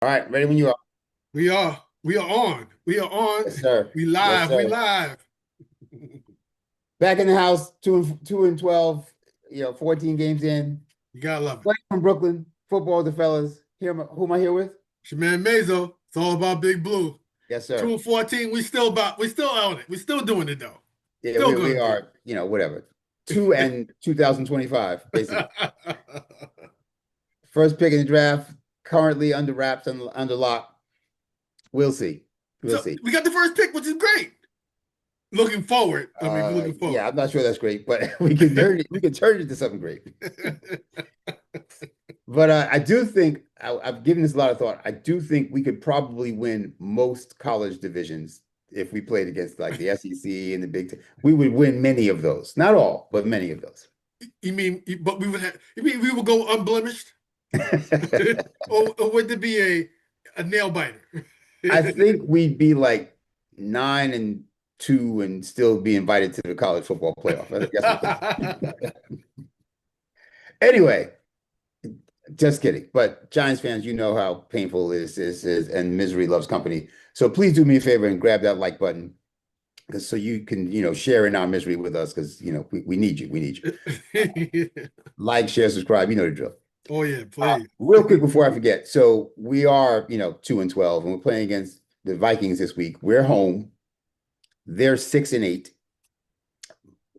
All right, ready when you are. We are on. We are on. Yes, sir. We Yes, live. We sir. live. Back in the house, 2-12, 14 games in. You gotta love it. Playing from Brooklyn, football with the fellas. Who am I here with? It's your man Mazo. It's all about Big Blue. Yes, Two sir. and 14. We still on it. We still doing it though. Yeah, Still we gonna do are, whatever. Two and 2025, basically. it. First pick in the draft, currently under wraps and under lock. We'll see. We'll So see. we got the first pick, which is great. Looking forward. I mean, looking Yeah, forward. I'm not sure that's great, but we can turn it into something great. But I do think I've given this a lot of thought. I do think we could probably win most college divisions if we played against like the SEC and the Big Ten. We would win many of those, not all, but many of those. But we would have, you mean we would go unblemished? Or would there be a nail biter? I think we'd be like 9-2 and still be invited to the college football playoff. I think that's what. Anyway, just kidding. But Giants fans, you know how painful is, and misery loves company. So please do me a favor and grab that like button, because so you can, share in our misery with us, because we need you. We need you. Like, share, subscribe. You know the drill. Oh yeah, please. Real quick before I forget. So we are, 2-12, and we're playing against the Vikings this week. We're home. They're 6-8.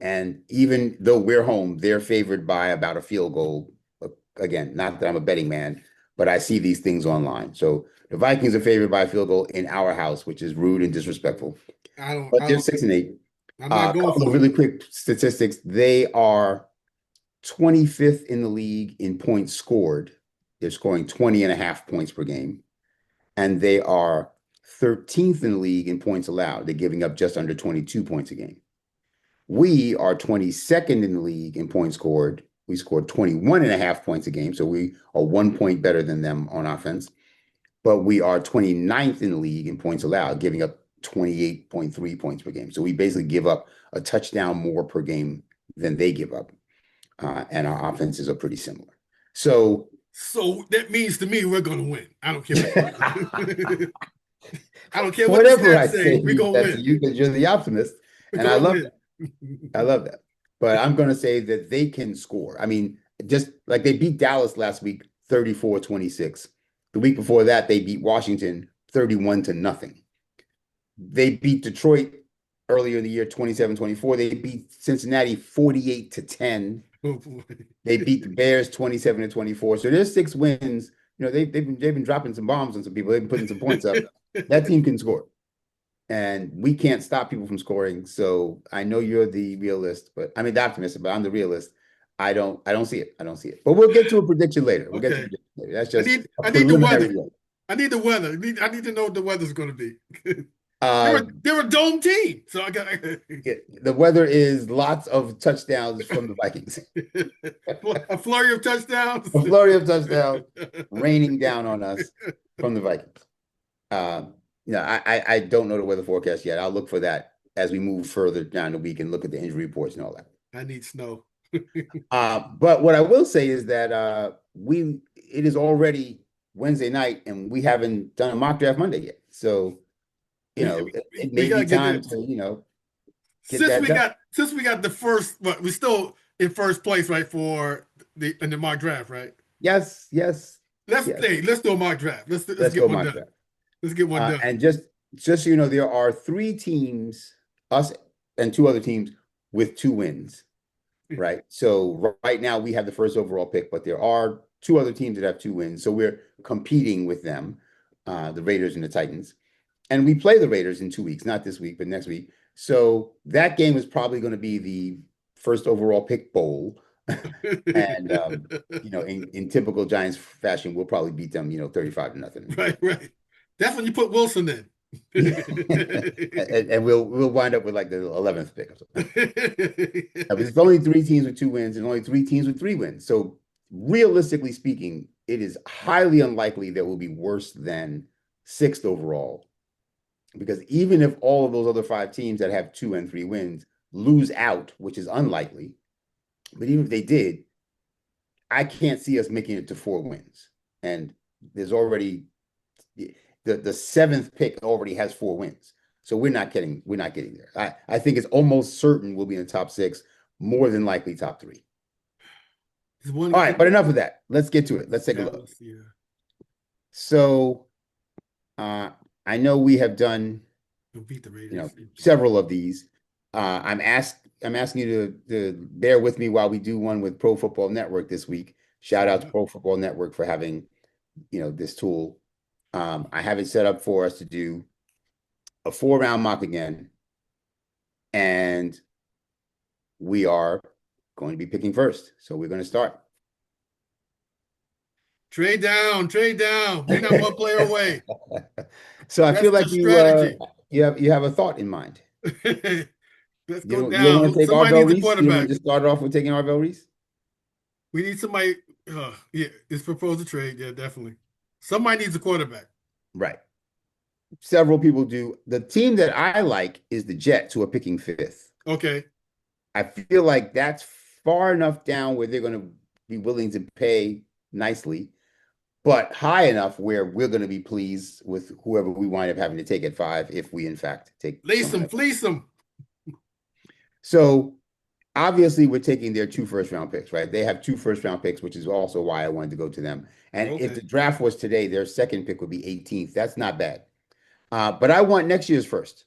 And even though we're home, they're favored by about a field goal. Again, not that I'm a betting man, but I see these things online. So the Vikings are favored by a field goal in our house, which is rude and disrespectful. I don't. But I they're don't. 6-8. I'm not A going couple of for it. really quick statistics. They are 25th in the league in points scored. They're scoring 20 and a half points per game. And they are 13th in the league in points allowed. They're giving up just under 22 points a game. We are 22nd in the league in points scored. We scored 21 and a half points a game. So we are 1 point better than them on offense. But we are 29th in the league in points allowed, giving up 28.3 points per game. So we basically give up a touchdown more per game than they give up. And our offenses are pretty similar. So So that means to me we're gonna win. I don't care what the I don't care what the whatever stats I say. say We're means gonna that to win. you because you're the optimist. We're And I gonna love win. that. I love that. But I'm going to say that they can score. I mean, just like they beat Dallas last week, 34-26. The week before that, they beat Washington 31-0. They beat Detroit earlier in the year, 27-24. They beat Cincinnati 48-10. Oh boy. They beat the Bears 27-24. So there's 6 wins. They've been dropping some bombs on some people. They've been putting some points up. That team can score. And we can't stop people from scoring. So I know you're the realist, but I mean the optimist, but I'm the realist. I don't see it. I don't see it. But we'll get to a prediction later. We'll get to a Okay. prediction later. That's I just need a I need the preliminary weather. look. I need the weather. I need to know what the weather's gonna be. They're Uh, a dome team. So I got the weather is lots of touchdowns from the Vikings. a flurry of touchdowns. A flurry of touchdowns raining down on us from the Vikings. Uh, I don't know the weather forecast yet. I'll look for that as we move further down the week and look at the injury reports and all that. I need snow. But what I will say is that it is already Wednesday night and we haven't done a mock draft Monday yet. So, We, it we may be gotta get time there. to, get that done. Since we got the first, but we're still in first place, right, for the in the mock draft, right? Yes, yes, yes. Let's do a mock draft. Let's Let's get go one mock done. draft. Let's get one done. And just so you know, there are 3 teams, us and 2 other teams with 2 wins, right? So right now we have the first overall pick, but there are 2 other teams that have 2 wins. So we're competing with them, the Raiders and the Titans. And we play the Raiders in 2 weeks, not this week, but next week. So that game is probably going to be the first overall pick bowl. And in typical Giants fashion, we'll probably beat them, 35-0. Right, right. That's when you put Wilson in. And we'll wind up with like the 11th pick or something. But it's only 3 teams with 2 wins and only 3 teams with 3 wins. So realistically speaking, it is highly unlikely that we'll be worse than sixth overall. Because even if all of those other 5 teams that have 2 and 3 wins lose out, which is unlikely, but even if they did, I can't see us making it to 4 wins. And there's already the seventh pick already has 4 wins. So we're not getting there. I think it's almost certain we'll be in the top six, more than likely top three. Is one, All right, but enough of that. Let's get to it. Let's take a look. Dallas, yeah. So uh, I know we have done, They'll beat the Raiders. several of these. I'm asking you to bear with me while we do one with Pro Football Network this week. Shout out to Pro Football Network for having, this tool. I have it set up for us to do a 4-round mock again, and we are going to be picking first. So we're going to start. Trade down, trade down. We're not one player away. So I That's feel like the strategy. you have a thought in mind. Let's You go don't, you don't want down. to take Somebody Arvell needs a Reese? You don't want quarterback. to just start off with taking Arvell Reese? We need somebody. Yeah, it's proposed a trade. Yeah, definitely. Somebody needs a quarterback. Right. Several people do. The team that I like is the Jets, who are picking fifth. Okay. I feel like that's far enough down where they're going to be willing to pay nicely, but high enough where we're going to be pleased with whoever we wind up having to take at 5, if we in fact take Lace someone them, else. fleece them. So obviously we're taking their 2 first-round picks, right? They have 2 first-round picks, which is also why I wanted to go to them. And if the draft was today, their second pick would be 18th. That's not bad. But I want next year's first.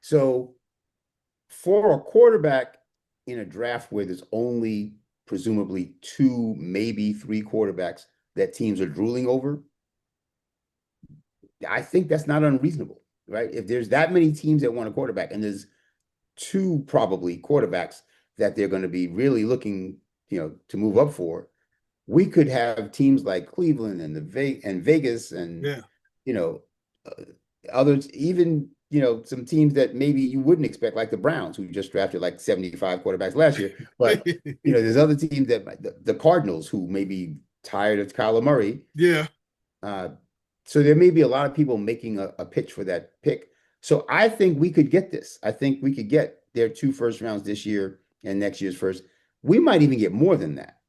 So for a quarterback in a draft where there's only presumably 2, maybe 3 quarterbacks that teams are drooling over, I think that's not unreasonable, right? If there's that many teams that want a quarterback, and there's 2 probably quarterbacks that they're going to be really looking, to move up for, we could have teams like Cleveland and Vegas and others, even some teams that maybe you wouldn't expect, like the Browns, who just drafted like 75 quarterbacks last year. But there's other teams that the Cardinals, who may be tired of Kyler Murray. Yeah. So there may be a lot of people making a pitch for that pick. So I think we could get this. I think we could get their 2 first rounds this year and next year's first. We might even get more than that.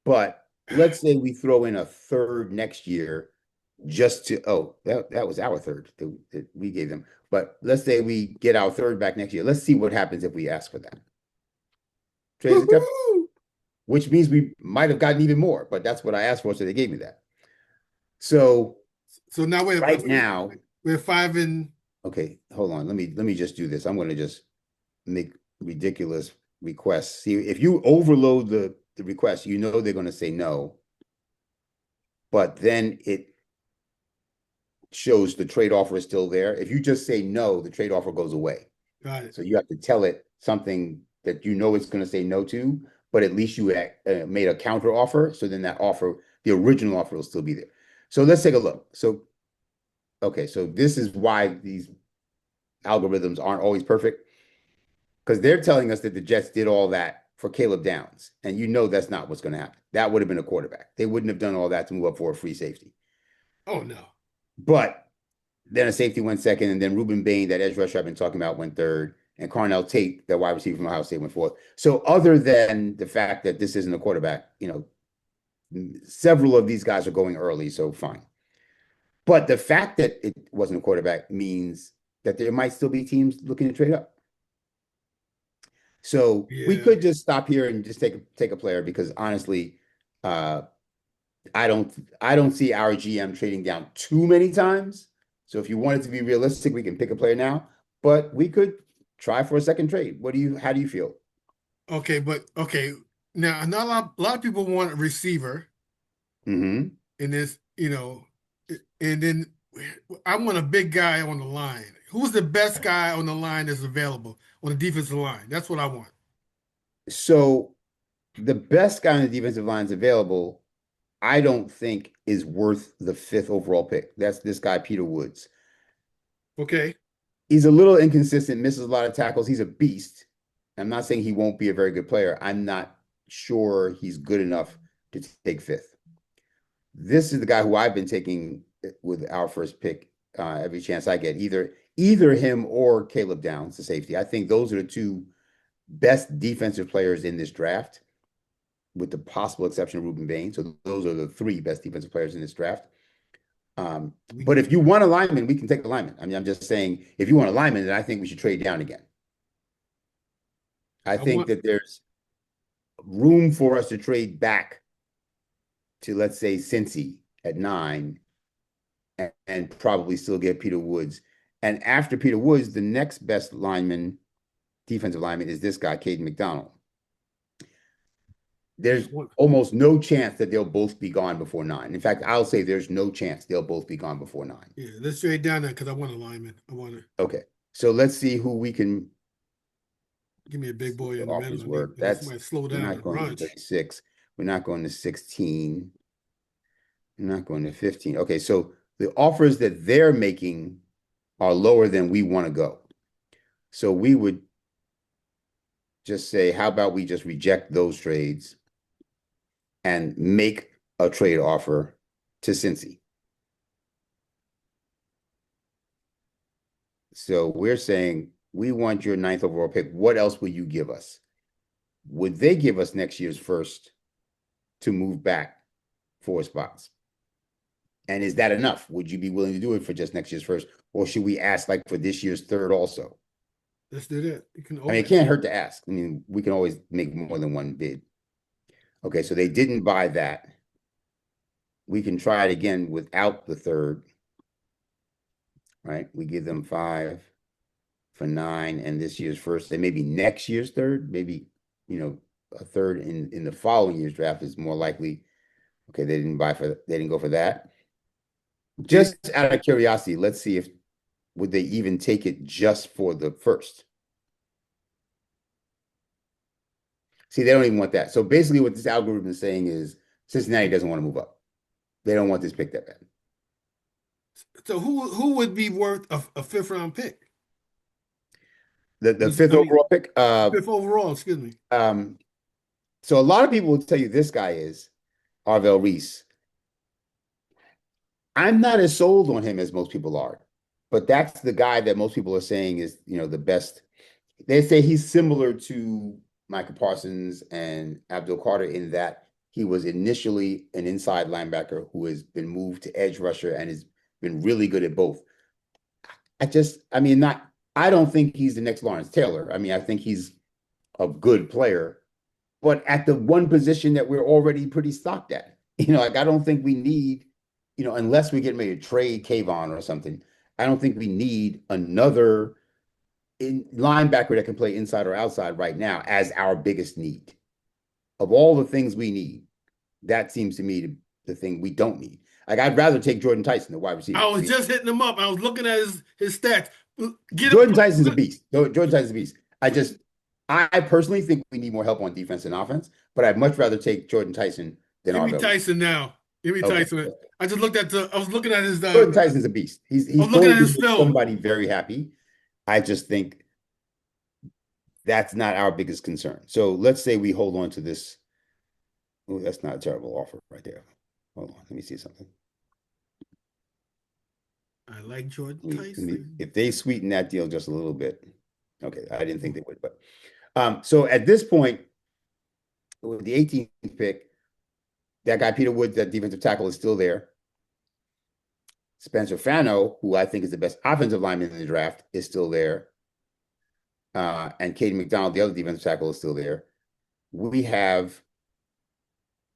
But let's say we throw in a third next year just to, that was our third that we gave them. But let's say we get our third back next year. Let's see what happens if we ask for that. Trade accepted, which means we might have gotten even more, but that's what I asked for, so they gave me that. So now now we're 5 and. Okay, hold on. Let me just do this. I'm going to just make ridiculous requests. See, if you overload the request, they're going to say no. But then it shows the trade offer is still there. If you just say no, the trade offer goes away. Got it. So you have to tell it something that it's going to say no to, but at least you made a counter offer. So then that offer, the original offer, will still be there. So let's take a look. So this is why these algorithms aren't always perfect, because they're telling us that the Jets did all that for Caleb Downs, and that's not what's going to happen. That would have been a quarterback. They wouldn't have done all that to move up for a free safety. Oh, no. But then a safety went second, and then Ruben Bain, that edge rusher I've been talking about, went third, and Carnell Tate, that wide receiver from Ohio State, went fourth. So other than the fact that this isn't a quarterback, several of these guys are going early, so fine. But the fact that it wasn't a quarterback means that there might still be teams looking to trade up. So we could just stop here and just take a player, because honestly, I don't see our GM trading down too many times. So if you want it to be realistic, we can pick a player now, but we could try for a second trade. How do you feel? Okay. Now, not a lot of people want a receiver. Mm-hmm. In this, and then I want a big guy on the line. Who's the best guy on the line that's available on the defensive line? That's what I want. So the best guy on the defensive line is available, I don't think is worth the 5th overall pick. That's this guy, Peter Woods. Okay. He's a little inconsistent, misses a lot of tackles. He's a beast. I'm not saying he won't be a very good player. I'm not sure he's good enough to take 5th. This is the guy who I've been taking with our first pick every chance I get. Either him or Caleb Downs, the safety. I think those are the 2 best defensive players in this draft, with the possible exception of Ruben Bain. So those are the 3 best defensive players in this draft. But if you want a lineman, we can take a lineman. I mean, I'm just saying, if you want a lineman, then I think we should trade down again. I I think want that there's room for us to trade back to, let's say, Cincy at 9 and probably still get Peter Woods. And after Peter Woods, the next best lineman, defensive lineman, is this guy, Caden McDonald. There's almost no chance that they'll both be gone before 9. In fact, I'll say there's no chance they'll both be gone before 9. Yeah, let's trade down there because I want a lineman. I want to Okay. So let's see who we can give me a big boy in the offers middle. were. That's That's might slow we're down not the going to crunch. 36. We're not going to 16. We're not going to 15. Okay, so the offers that they're making are lower than we want to go. So we would just say, how about we just reject those trades and make a trade offer to Cincy? So we're saying, we want your 9th overall pick. What else will you give us? Would they give us next year's first to move back 4 spots? And is that enough? Would you be willing to do it for just next year's first? Or should we ask like for this year's 3rd also? Let's do that. You can I mean, it can't hurt to ask. I mean, we can always make more than one bid. Okay, so they didn't buy that. We can try it again without the 3rd. Right? We give them 5 for 9 and this year's first, and maybe next year's 3rd, maybe, a 3rd in the following year's draft is more likely. Okay, they didn't go for that. Just out of curiosity, let's see if would they even take it just for the first. See, they don't even want that. So basically what this algorithm is saying is Cincinnati doesn't want to move up. They don't want this pick that bad. So who would be worth a 5th round pick? The 5th overall pick? 5th overall, excuse me. So a lot of people will tell you this guy is Arvell Reese. I'm not as sold on him as most people are, but that's the guy that most people are saying is, the best. They say he's similar to Micah Parsons and Abdul Carter in that he was initially an inside linebacker who has been moved to edge rusher and has been really good at both. I don't think he's the next Lawrence Taylor. I mean, I think he's a good player, but at the one position that we're already pretty stocked at. I don't think we need, unless we get ready to trade Kayvon or something, I don't think we need another linebacker that can play inside or outside right now as our biggest need. Of all the things we need, that seems to me the thing we don't need. Like, I'd rather take Jordan Tyson, the wide receiver. I was just hitting him up. I was looking at his stats. Jordan Tyson's a beast. Jordan Tyson's a beast. I personally think we need more help on defense and offense, but I'd much rather take Jordan Tyson than Give me Tyson now. Give me Tyson. I was looking at his Jordan Tyson's a beast. He's looking at his film. Somebody very happy. I just think that's not our biggest concern. So let's say we hold on to this. Oh, that's not a terrible offer right there. Hold on, let me see something. I like Jordan Tyson. If they sweeten that deal just a little bit. Okay, I didn't think they would, but so at this point, with the 18th pick, that guy Peter Woods, that defensive tackle, is still there. Spencer Fano, who I think is the best offensive lineman in the draft, is still there. And Caden McDonald, the other defensive tackle, is still there. We have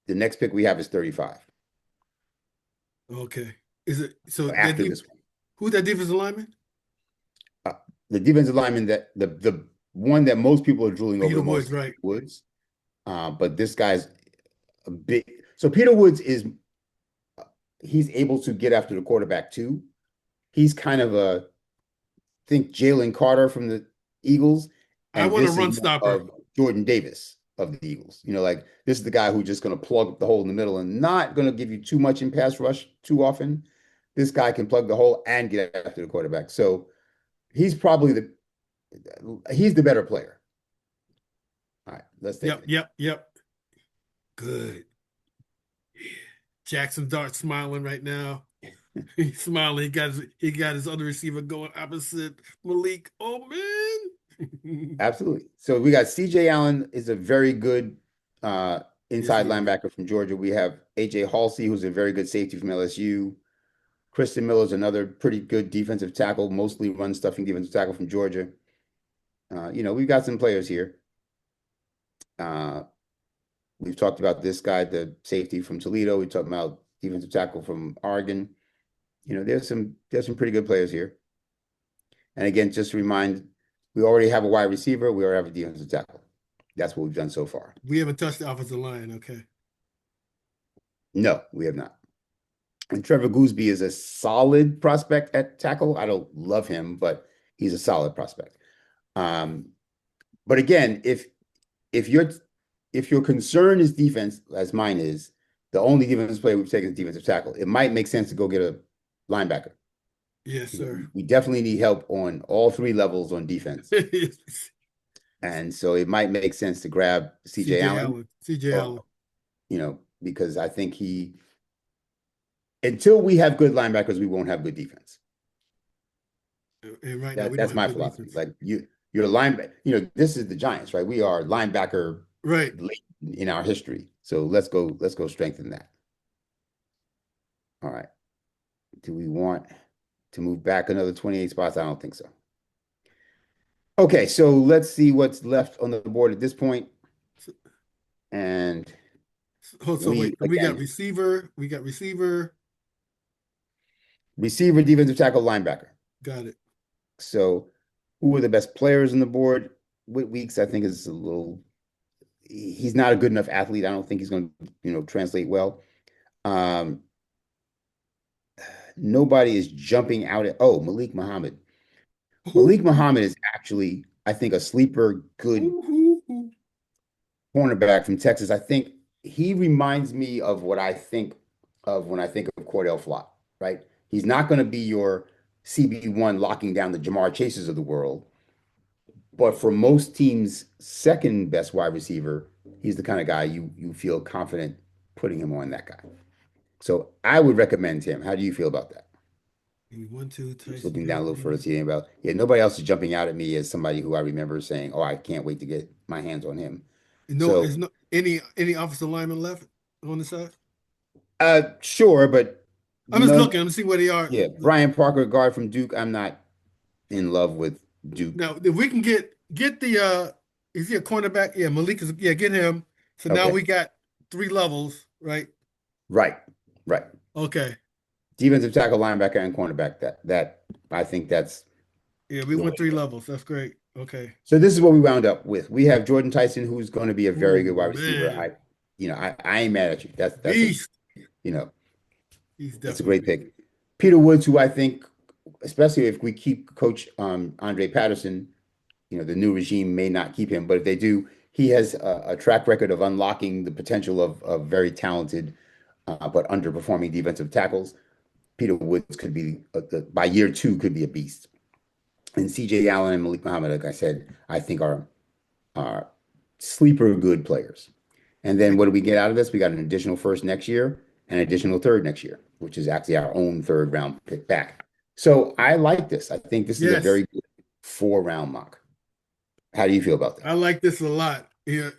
the next pick we have is 35. Okay. Is it so after this one? Who's that defensive lineman? The defensive lineman that the one that most people are drooling over the most, right? Woods. But this guy's a big. So Peter Woods he's able to get after the quarterback too. He's kind of think Jalen Carter from the Eagles. And I want a run stopper of Jordan Davis of the Eagles. Like, this is the guy who's just going to plug up the hole in the middle and not going to give you too much in pass rush too often. This guy can plug the hole and get after the quarterback. So he's probably the better player. All right, let's take it. Yep. Good. Jackson Dart smiling right now. He's smiling. He got his other receiver going opposite Malik. Oh man. Absolutely. So we got CJ Allen is a very good inside linebacker from Georgia. We have AJ Halsey, who's a very good safety from LSU. Kristen Miller is another pretty good defensive tackle, mostly run stuffing defensive tackle from Georgia. We've got some players here. Uh, we've talked about this guy, the safety from Toledo. We talked about defensive tackle from Oregon. There's some pretty good players here. And again, just to remind, we already have a wide receiver. We already have a defensive tackle. That's what we've done so far. We haven't touched the offensive line. Okay. No, we have not. And Trevor Gooseby is a solid prospect at tackle. I don't love him, but he's a solid prospect. But again, if your concern is defense, as mine is, the only defensive player we've taken is defensive tackle. It might make sense to go get a linebacker. Yes, sir. We definitely need help on all three levels on defense. And so it might make sense to grab CJ Allen. CJ Allen. Because I think until we have good linebackers, we won't have good defense. And right now, that's my philosophy. Defense. Like you're a linebacker, this is the Giants, right? We are linebacker right in our history. So let's go strengthen that. All right. Do we want to move back another 28 spots? I don't think so. Okay, so let's see what's left on the board at this point. And we got receiver, defensive tackle, linebacker. Got it. So who are the best players on the board? Whit Weeks, I think, is he's not a good enough athlete. I don't think he's going to, translate well. Nobody is jumping out at, Malik Muhammad. Malik Muhammad is actually, I think, a sleeper good cornerback from Texas. I think he reminds me of what I think of when I think of Cordell Flott, right? He's not going to be your CB1 locking down the Jamar Chases of the world. But for most teams' second best wide receiver, he's the kind of guy you feel confident putting him on that guy. So I would recommend him. How do you feel about that? Just looking down a little further, seeing about nobody else is jumping out at me as somebody who I remember saying, "Oh, I can't wait to get my hands on him." Is no any offensive lineman left on the side? Sure, but I'm just looking. I'm seeing where they are. Yeah, Brian Parker, guard from Duke. I'm not in love with Duke. Now, if we can get the is he a cornerback? Yeah, Malik is. Yeah, get him. So now we got 3 levels, right? Right. Okay. Defensive tackle, linebacker, and cornerback. That I think that's. Yeah, we went 3 levels. That's great. Okay. So this is what we wound up with. We have Jordan Tyson, who's going to be a very good wide receiver. I ain't mad at you. That's Beast. It's a great pick. Peter Woods, who I think, especially if we keep Coach Andre Patterson, the new regime may not keep him, but if they do, he has a track record of unlocking the potential of very talented but underperforming defensive tackles. Peter Woods could be, by year 2, could be a beast. And CJ Allen and Malik Muhammad, like I said, I think are sleeper good players. And then what do we get out of this? We got an additional first next year, an additional third next year, which is actually our own 3rd round pick back. So I like this. I think this is a very good 4-round mock. How do you feel about that? I like this a lot. Yeah,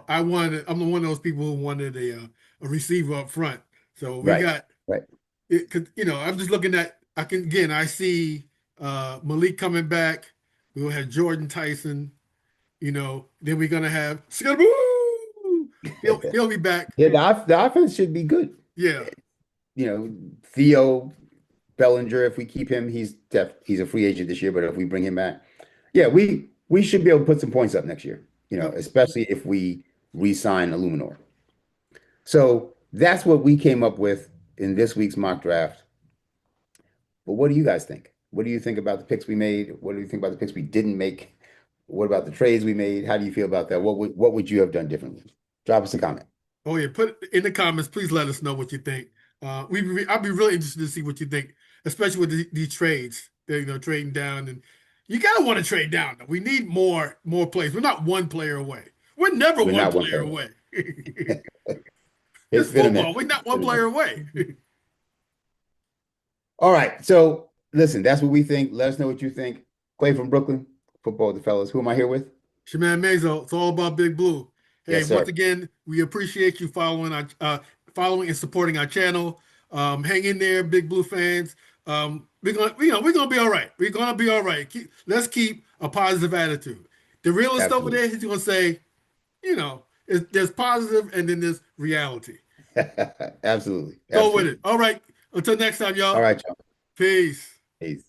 I'm one of those people who wanted a receiver up front. So we got it. Cause I'm just looking at. I see Malik coming back. We'll have Jordan Tyson. Then we're gonna have he'll be back. Yeah, the offense should be good. Yeah. Theo Bellinger, if we keep him, he's a free agent this year, but if we bring him back, we should be able to put some points up next year, especially if we re-sign Illuminor. So that's what we came up with in this week's mock draft. But what do you guys think? What do you think about the picks we made? What do you think about the picks we didn't make? What about the trades we made? How do you feel about that? What would you have done differently? Drop us a comment. Oh yeah, put it in the comments. Please let us know what you think. I'll be really interested to see what you think, especially with these trades. Trading down, and you gotta want to trade down. We need more players. We're not one player away. We're never one player away. It's football. We're not one player away. All right. So listen, that's what we think. Let us know what you think. Clay from Brooklyn, Football with the Fellas. Who am I here with? Shaman Mazo. It's all about Big Blue. Hey, once again, we appreciate you following and supporting our channel. Hang in there, Big Blue fans. We're gonna be all right. We're gonna be all right. Let's keep a positive attitude. The realist over Absolutely. there, he's gonna say, there's positive and then there's reality. Absolutely. Go with Absolutely. it. All right. Until next time, All y'all. right, John. Peace. Peace.